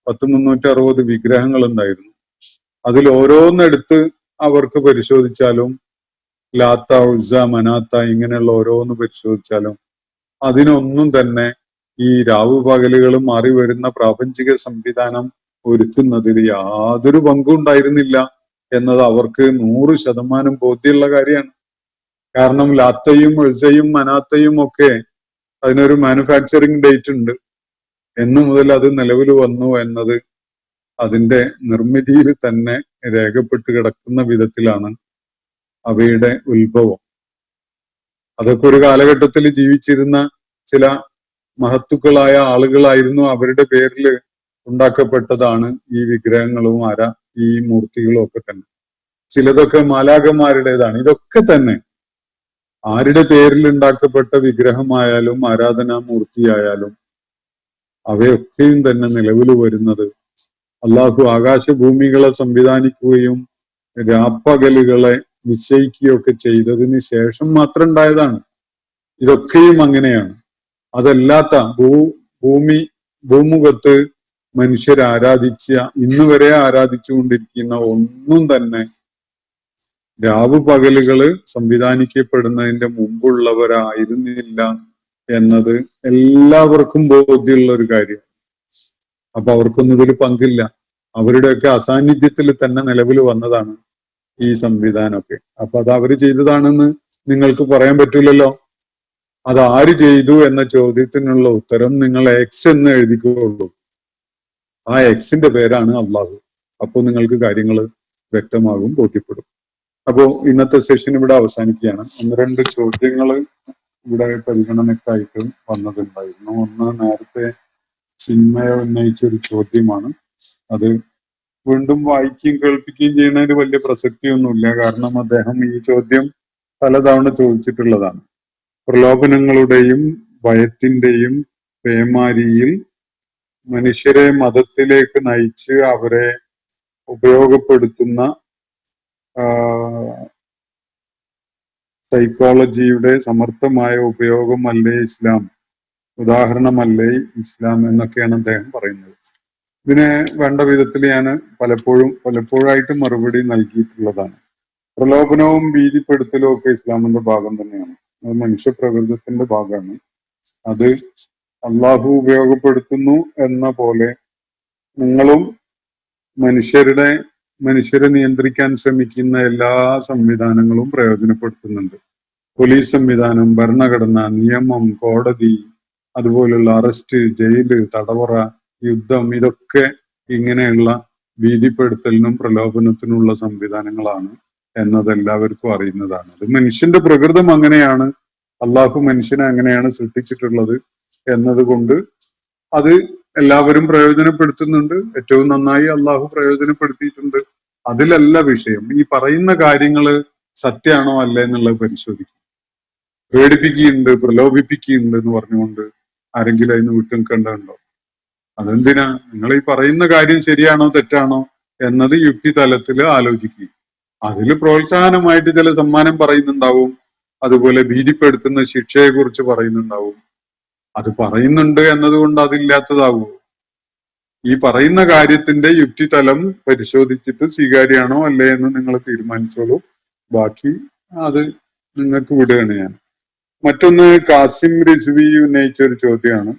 Speaker 3: 360 വിഗ്രഹങ്ങൾ ഉണ്ടായിരുന്നു. അതിൽ ഓരോന്നെടുത്ത് അവർക്ക് പരിശോധിച്ചാലും, ലാത്ത, ഉസ്സ, മനാത്ത ഇങ്ങനെയുള്ള ഓരോന്ന് പരിശോധിച്ചാലും അതിനൊന്നും തന്നെ ഈ രാവുപകലുകളും മാറി വരുന്ന പ്രാപഞ്ചിക സംവിധാനം ഒരുക്കുന്നതിൽ യാതൊരു പങ്കും ഉണ്ടായിരുന്നില്ല എന്നത് അവർക്ക് 100% ബോധ്യമുള്ള കാര്യമാണ്. കാരണം ലാത്തയും ഉസ്സയും മനാത്തയും ഒക്കെ അതിനൊരു മാനുഫാക്ചറിങ് ഡേറ്റ് ഉണ്ട്. എന്നു മുതൽ അത് നിലവിൽ വന്നു എന്നത് അതിന്റെ നിർമ്മിതിയിൽ തന്നെ രേഖപ്പെട്ട് കിടക്കുന്ന വിധത്തിലാണ് അവയുടെ ഉത്ഭവം. അതൊക്കെ ഒരു കാലഘട്ടത്തിൽ ജീവിച്ചിരുന്ന ചില മഹത്തുക്കളായ ആളുകളായിരുന്നു, അവരുടെ പേരിൽ ഉണ്ടാക്കപ്പെട്ടതാണ് ഈ വിഗ്രഹങ്ങളും ഈ മൂർത്തികളും ഒക്കെ തന്നെ. ചിലതൊക്കെ മാലാഖമാരുടേതാണ്. ഇതൊക്കെ തന്നെ ആരുടെ പേരിൽ ഉണ്ടാക്കപ്പെട്ട വിഗ്രഹമായാലും ആരാധനാമൂർത്തിയായാലും അവയൊക്കെയും തന്നെ നിലവിൽ വരുന്നത് അള്ളാഹു ആകാശഭൂമികളെ സംവിധാനിക്കുകയും രാപ്പകലുകളെ നിശ്ചയിക്കുകയൊക്കെ ചെയ്തതിന് ശേഷം മാത്രം ഉണ്ടായതാണ്. ഇതൊക്കെയും അങ്ങനെയാണ്. അതല്ലാത്ത ഭൂമുഖത്ത് മനുഷ്യർ ഇന്ന് വരെ ആരാധിച്ചുകൊണ്ടിരിക്കുന്ന ഒന്നും തന്നെ രാവ് പകലുകള് സംവിധാനിക്കപ്പെടുന്നതിന്റെ മുമ്പുള്ളവരായിരുന്നില്ല എന്നത് എല്ലാവർക്കും ബോധ്യമുള്ള ഒരു കാര്യം. അപ്പൊ അവർക്കൊന്നും ഇതിൽ പങ്കില്ല. അവരുടെയൊക്കെ അസാന്നിധ്യത്തിൽ തന്നെ നിലവിൽ വന്നതാണ് ഈ സംവിധാനമൊക്കെ. അപ്പൊ അത് അവര് ചെയ്തതാണെന്ന് നിങ്ങൾക്ക് പറയാൻ പറ്റില്ലല്ലോ. അത് ആര് ചെയ്തു എന്ന ചോദ്യത്തിനുള്ള ഉത്തരം നിങ്ങൾ എക്സ് എന്ന് എഴുതിക്കോളൂ. ആ എക്സിന്റെ പേരാണ് അള്ളാഹു. അപ്പോൾ നിങ്ങൾക്ക് കാര്യങ്ങൾ വ്യക്തമാകും, ബോധ്യപ്പെടും. അപ്പോ ഇന്നത്തെ സെഷൻ ഇവിടെ അവസാനിക്കുകയാണ്. 1-2 ചോദ്യങ്ങൾ ഇവിടെ പരിഗണനയ്ക്കായിട്ട് വന്നതുണ്ടായിരുന്നു. ഒന്ന് നേരത്തെ ചിന്മയ ഉന്നയിച്ച ഒരു ചോദ്യമാണ്. അത് വീണ്ടും വായിക്കുകയും കേൾപ്പിക്കുകയും ചെയ്യുന്നതിന് വലിയ പ്രസക്തിയൊന്നുമില്ല. കാരണം അദ്ദേഹം ഈ ചോദ്യം പലതവണ ചോദിച്ചിട്ടുള്ളതാണ്. പ്രലോഭനങ്ങളുടെയും ഭയത്തിന്റെയും പേമാരിയിൽ മനുഷ്യരെ മതത്തിലേക്ക് നയിച്ച് അവരെ ഉപയോഗപ്പെടുത്തുന്ന സൈക്കോളജിയുടെ സമർത്ഥമായ ഉപയോഗമല്ലേ ഇസ്ലാം, ഉദാഹരണമല്ലേ ഇസ്ലാം എന്നൊക്കെയാണ് അദ്ദേഹം പറയുന്നത്. ഇതിനെ വേണ്ട വിധത്തിൽ ഞാൻ പലപ്പോഴായിട്ട് മറുപടി നൽകിയിട്ടുള്ളതാണ്. പ്രലോഭനവും ഭീതിപ്പെടുത്തലും ഒക്കെ ഇസ്ലാമിന്റെ ഭാഗം തന്നെയാണ്. അത് മനുഷ്യപ്രകൃതത്തിന്റെ ഭാഗമാണ്. അത് അള്ളാഹു ഉപയോഗപ്പെടുത്തുന്നു എന്ന പോലെ നിങ്ങളും മനുഷ്യരെ നിയന്ത്രിക്കാൻ ശ്രമിക്കുന്ന എല്ലാ സംവിധാനങ്ങളും പ്രയോജനപ്പെടുത്തുന്നുണ്ട്. പോലീസ് സംവിധാനം, ഭരണഘടന, നിയമം, കോടതി, അതുപോലുള്ള അറസ്റ്റ്, ജയില്, തടവറ, യുദ്ധം, ഇതൊക്കെ ഇങ്ങനെയുള്ള ഭീതിപ്പെടുത്തലിനും പ്രലോഭനത്തിനുള്ള സംവിധാനങ്ങളാണ് എന്നത് എല്ലാവർക്കും അറിയുന്നതാണ്. അത് മനുഷ്യന്റെ പ്രകൃതം അങ്ങനെയാണ്. അള്ളാഹു മനുഷ്യനെ അങ്ങനെയാണ് സൃഷ്ടിച്ചിട്ടുള്ളത് എന്നതുകൊണ്ട് അത് എല്ലാവരും പ്രയോജനപ്പെടുത്തുന്നുണ്ട്. ഏറ്റവും നന്നായി അള്ളാഹു പ്രയോജനപ്പെടുത്തിയിട്ടുണ്ട്. അതിലല്ല വിഷയം. ഈ പറയുന്ന കാര്യങ്ങള് സത്യമാണോ അല്ലേ എന്നുള്ളത് പരിശോധിക്കും. പേടിപ്പിക്കുന്നുണ്ട്, പ്രലോഭിപ്പിക്കുന്നുണ്ട് എന്ന് പറഞ്ഞുകൊണ്ട് ആരെങ്കിലും അതിന് വിട്ടുനിൽക്കേണ്ടതുണ്ടോ? അതെന്തിനാ? നിങ്ങൾ ഈ പറയുന്ന കാര്യം ശരിയാണോ തെറ്റാണോ എന്നത് യുക്തി തലത്തിൽ ആലോചിക്കുക. അതിൽ പ്രോത്സാഹനമായിട്ട് ചില സമ്മാനം പറയുന്നുണ്ടാവും, അതുപോലെ ഭീതിപ്പെടുത്തുന്ന ശിക്ഷയെ കുറിച്ച് പറയുന്നുണ്ടാവും. അത് പറയുന്നുണ്ട് എന്നതുകൊണ്ട് അതില്ലാത്തതാവുമോ? ഈ പറയുന്ന കാര്യത്തിന്റെ യുക്തിതലം പരിശോധിച്ചിട്ട് സ്വീകാര്യമാണോ അല്ലേ എന്ന് നിങ്ങൾ തീരുമാനിച്ചോളൂ. ബാക്കി അത് നിങ്ങൾക്ക് വിടുകയാണ് ഞാൻ. മറ്റൊന്ന്, കാസിം റിസ്വി ഉന്നയിച്ച ഒരു ചോദ്യമാണ്.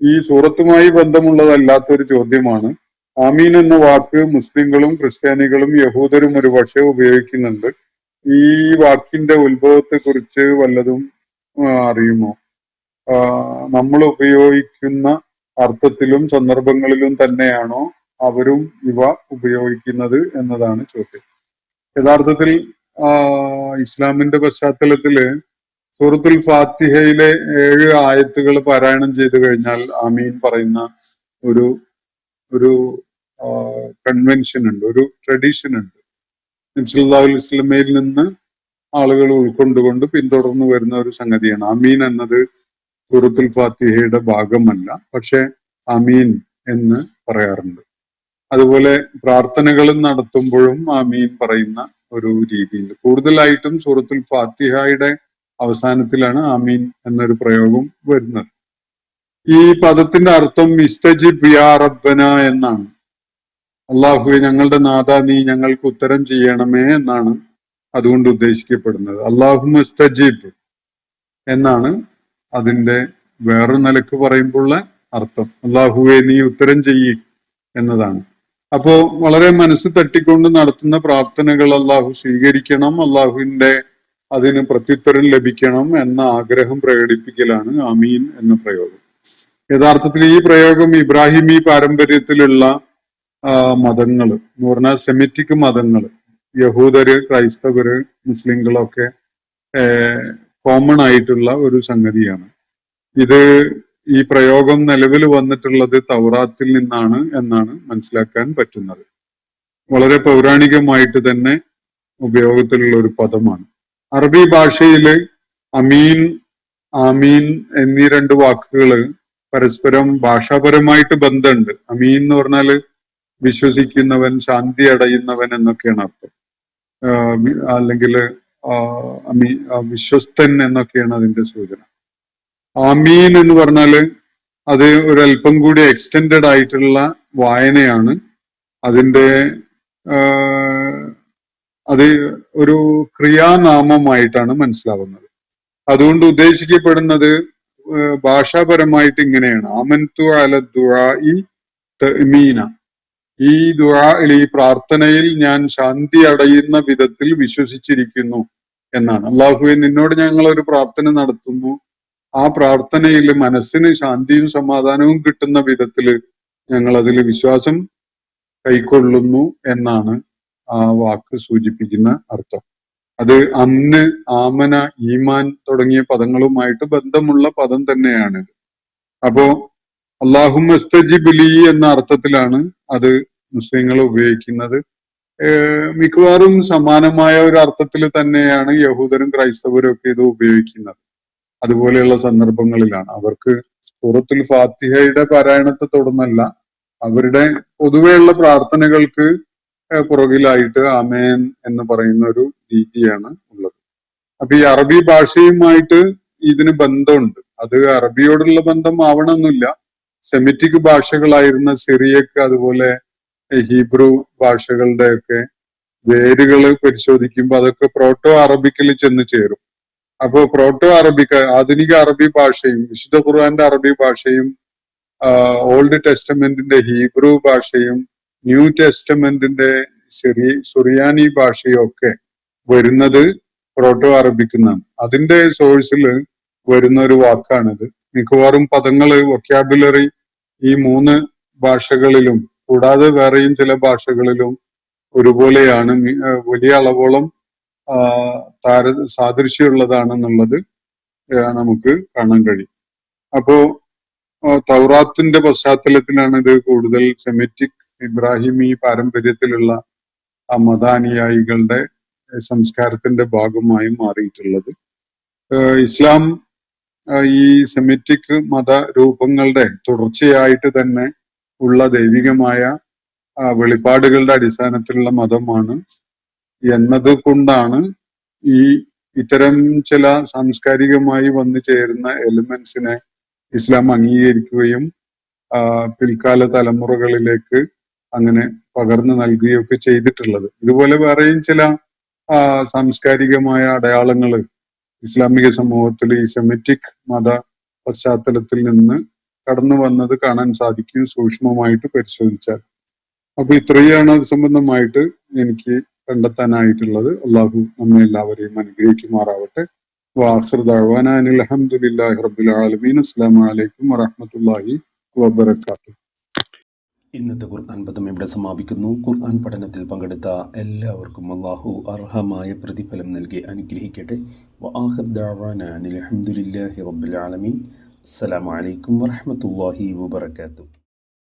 Speaker 3: ഈ സൂറത്തുമായി ബന്ധമുള്ളതല്ലാത്തൊരു ചോദ്യമാണ്. ആമീൻ എന്ന വാക്ക് മുസ്ലിങ്ങളും ക്രിസ്ത്യാനികളും യഹൂദരും ഒരുപക്ഷെ ഉപയോഗിക്കുന്നുണ്ട്. ഈ വാക്കിന്റെ ഉത്ഭവത്തെ കുറിച്ച് വല്ലതും അറിയുമോ? നമ്മൾ ഉപയോഗിക്കുന്ന അർത്ഥത്തിലും സന്ദർഭങ്ങളിലും തന്നെയാണോ അവരും ഇവ ഉപയോഗിക്കുന്നത് എന്നതാണ് ചോദ്യം. യഥാർത്ഥത്തിൽ ഇസ്ലാമിന്റെ പശ്ചാത്തലത്തില് സൂറത്തുൽ ഫാത്തിഹയിലെ 7 ആയത്തുകൾ പാരായണം ചെയ്തു കഴിഞ്ഞാൽ ആമീൻ പറയുന്ന ഒരു ഒരു കൺവെൻഷൻ ഉണ്ട്, ഒരു ട്രഡീഷൻ ഉണ്ട്. നബി സല്ലല്ലാഹു അലൈഹി വസല്ലമയിൽ നിന്ന് ആളുകൾ ഉൾക്കൊണ്ടുകൊണ്ട് പിന്തുടർന്നു വരുന്ന ഒരു സംഗതിയാണ്. ആമീൻ എന്നത് സൂറത്തുൽ ഫാത്തിഹയുടെ ഭാഗമല്ല, പക്ഷെ ആമീൻ എന്ന് പറയാറുണ്ട്. അതുപോലെ പ്രാർത്ഥനകളും നടത്തുമ്പോഴും ആമീൻ പറയുന്ന ഒരു രീതിയുണ്ട്. കൂടുതലായിട്ടും സൂറത്തുൽ ഫാത്തിഹയുടെ അവസാനത്തിലാണ് ആമീൻ എന്നൊരു പ്രയോഗം വരുന്നത്. ഈ പദത്തിന്റെ അർത്ഥം ഇസ്തജിബ് യാ റബ്ബന എന്നാണ്. അള്ളാഹുവെ ഞങ്ങളുടെ നാഥ, നീ ഞങ്ങൾക്ക് ഉത്തരം ചെയ്യണമേ എന്നാണ് അതുകൊണ്ട് ഉദ്ദേശിക്കപ്പെടുന്നത്. അല്ലാഹുമ്മ ഇസ്തജിബ് എന്നാണ് അതിന്റെ വേറൊരു നിലക്ക് പറയുമ്പോഴുള്ള അർത്ഥം. അള്ളാഹുവെ നീ ഉത്തരം ചെയ്യ് എന്നതാണ്. അപ്പോ വളരെ മനസ്സ് തട്ടിക്കൊണ്ട് നടത്തുന്ന പ്രാർത്ഥനകൾ അള്ളാഹു സ്വീകരിക്കണം, അള്ളാഹുവിന്റെ അതിന് പ്രത്യുത്തരം ലഭിക്കണം എന്ന ആഗ്രഹം പ്രകടിപ്പിക്കലാണ് ആമീൻ എന്ന പ്രയോഗം. യഥാർത്ഥത്തിൽ ഈ പ്രയോഗം ഇബ്രാഹിമി പാരമ്പര്യത്തിലുള്ള മതങ്ങൾ എന്ന് പറഞ്ഞാൽ സെമിറ്റിക് മതങ്ങൾ, യഹൂദര്, ക്രൈസ്തവര്, മുസ്ലിങ്ങളൊക്കെ കോമൺ ആയിട്ടുള്ള ഒരു സംഗതിയാണ്. ഇത് ഈ പ്രയോഗം നിലവിൽ വന്നിട്ടുള്ളത് തൗറാത്തിൽ നിന്നാണ് എന്നാണ് മനസ്സിലാക്കാൻ പറ്റുന്നത്. വളരെ പൗരാണികമായിട്ട് തന്നെ ഉപയോഗത്തിലുള്ള ഒരു പദമാണ്. അറബി ഭാഷയില് അമീൻ, ആമീൻ എന്നീ 2 വാക്കുകൾ പരസ്പരം ഭാഷാപരമായിട്ട് ബന്ധമുണ്ട്. അമീൻ എന്ന് പറഞ്ഞാല് വിശ്വസിക്കുന്നവൻ, ശാന്തി അടയുന്നവൻ എന്നൊക്കെയാണ് അർത്ഥം. അല്ലെങ്കിൽ വിശ്വസ്തൻ എന്നൊക്കെയാണ് അതിന്റെ സൂചന. ആമീൻ എന്ന് പറഞ്ഞാല് അത് ഒരല്പം കൂടി എക്സ്റ്റെൻഡഡ് ആയിട്ടുള്ള വായനയാണ്. അതിന്റെ അത് ഒരു ക്രിയാനാമമായിട്ടാണ് മനസ്സിലാവുന്നത്. അതുകൊണ്ട് ഉദ്ദേശിക്കപ്പെടുന്നത് ഭാഷാപരമായിട്ട് ഇങ്ങനെയാണ്: ആമൻതു അല ദുആഇ തഅ്മീന. ഈ ദുആയിൽ, ഈ പ്രാർത്ഥനയിൽ ഞാൻ ശാന്തി അടയുന്ന വിധത്തിൽ വിശ്വസിച്ചിരിക്കുന്നു എന്നാണ്. അല്ലാഹുവേ, നിന്നോട് ഞങ്ങൾ ഒരു പ്രാർത്ഥന നടത്തുന്നു, ആ പ്രാർത്ഥനയിൽ മനസ്സിന് ശാന്തിയും സമാധാനവും കിട്ടുന്ന വിധത്തിൽ ഞങ്ങൾ അതിൽ വിശ്വാസം കൈക്കൊള്ളുന്നു എന്നാണ് ആ വാക്ക് സൂചിപ്പിക്കുന്ന അർത്ഥം. അത് അന്ന്, ആമന, ഈമാൻ തുടങ്ങിയ പദങ്ങളുമായിട്ട് ബന്ധമുള്ള പദം തന്നെയാണ്. അപ്പോ അല്ലാഹുമ്മ ഇസ്തജിബ് ലീ എന്ന അർത്ഥത്തിലാണ് അത് മുസ്ലിങ്ങൾ ഉപയോഗിക്കുന്നത്. മിക്കവാറും സമാനമായ ഒരു അർത്ഥത്തിൽ തന്നെയാണ് യഹൂദരും ക്രൈസ്തവരും ഒക്കെ ഇത് ഉപയോഗിക്കുന്നത്. അതുപോലെയുള്ള സന്ദർഭങ്ങളിലാണ്. അവർക്ക് സൂറത്തുൽ ഫാത്തിഹയുടെ പാരായണത്തെ തുടർന്നല്ല, അവരുടെ പൊതുവെയുള്ള പ്രാർത്ഥനകൾക്ക് പുറകിലായിട്ട് ആമേൻ എന്ന് പറയുന്ന ഒരു രീതിയാണ് ഉള്ളത്. അപ്പൊ ഈ അറബി ഭാഷയുമായിട്ട് ഇതിന് ബന്ധമുണ്ട്. അത് അറബിയോടുള്ള ബന്ധം ആവണമെന്നില്ല. സെമിറ്റിക് ഭാഷകളായിരുന്ന സിറിയക്ക്, അതുപോലെ ഹീബ്രു ഭാഷകളുടെ ഒക്കെ വേരുകൾ പരിശോധിക്കുമ്പോൾ അതൊക്കെ പ്രോട്ടോ അറബിക്കിൽ ചെന്ന് ചേരും. അപ്പോ പ്രോട്ടോ അറബിക്, ആധുനിക അറബി ഭാഷയും വിശുദ്ധ ഖുർആന്റെ അറബി ഭാഷയും ഓൾഡ് ടെസ്റ്റമെന്റിന്റെ ഹീബ്രു ഭാഷയും ന്യൂ ടെസ്റ്റമെന്റിന്റെ സുറിയാനി ഭാഷയും ഒക്കെ വരുന്നത് പ്രോട്ടോ അറബിക്കിൽ നിന്നാണ്. അതിന്റെ സോഴ്സിൽ വരുന്ന ഒരു വാക്കാണിത്. മിക്കവാറും പദങ്ങള്, വൊക്കാബുലറി ഈ 3 ഭാഷകളിലും കൂടാതെ വേറെയും ചില ഭാഷകളിലും ഒരുപോലെയാണ്, വലിയ അളവോളം സാദൃശ്യമുള്ളതാണെന്നുള്ളത് നമുക്ക് കാണാൻ കഴിയും. അപ്പോ തൗറാത്തിന്റെ പശ്ചാത്തലത്തിലാണ് ഇത് കൂടുതൽ സെമിറ്റിക് ഇബ്രാഹിമി പാരമ്പര്യത്തിലുള്ള ആ മതാനുയായികളുടെ സംസ്കാരത്തിന്റെ ഭാഗമായി മാറിയിട്ടുള്ളത്. ഇസ്ലാം ഈ സെമിറ്റിക് മതരൂപങ്ങളുടെ തുടർച്ചയായിട്ട് തന്നെ ഉള്ള ദൈവികമായ വെളിപ്പാടുകളുടെ അടിസ്ഥാനത്തിലുള്ള മതമാണ് എന്നത് കൊണ്ടാണ് ഈ ഇത്തരം ചില സാംസ്കാരികമായി വന്നു ചേരുന്ന എലിമെന്റ്സിനെ ഇസ്ലാം അംഗീകരിക്കുകയും പിൽക്കാല തലമുറകളിലേക്ക് അങ്ങനെ പകർന്നു നൽകുകയൊക്കെ ചെയ്തിട്ടുള്ളത്. ഇതുപോലെ വേറെയും ചില സാംസ്കാരികമായ അടയാളങ്ങൾ ഇസ്ലാമിക സമൂഹത്തിൽ ഈ സെമിറ്റിക് മത പശ്ചാത്തലത്തിൽ നിന്ന് കടന്നു വന്നത് കാണാൻ സാധിക്കും സൂക്ഷ്മമായിട്ട് പരിശോധിച്ചാൽ. അപ്പൊ ഇത്രയാണ് അത് സംബന്ധമായിട്ട് എനിക്ക് കണ്ടെത്താനായിട്ടുള്ളത്. അള്ളാഹു നമ്മെ എല്ലാവരെയും അനുഗ്രഹിക്കുമാറാവട്ടെ. വാഖിർ ദഅ്വാനാ അനിൽ ഹംദുലില്ലാഹി റബ്ബിൽ ആലമീൻ. അസ്സലാമു അലൈക്കും വറഹ്മത്തുള്ളാഹി വബറകാതുഹു.
Speaker 2: ഇന്നത്തെ ഖുർആൻ പദം ഇവിടെ സമാപിക്കുന്നു. ഖുർആൻ പഠനത്തിൽ പങ്കെടുത്ത എല്ലാവർക്കും അല്ലാഹു അർഹമായ പ്രതിഫലം നൽകി അനുഗ്രഹിക്കട്ടെ. വആഖിർ ദഅ്വാനാ അനിൽ ഹംദുലില്ലാഹി റബ്ബിൽ ആലമീൻ. അസ്സലാമു അലൈക്കും വറഹ്മത്തുള്ളാഹി വബറകാതുഹു.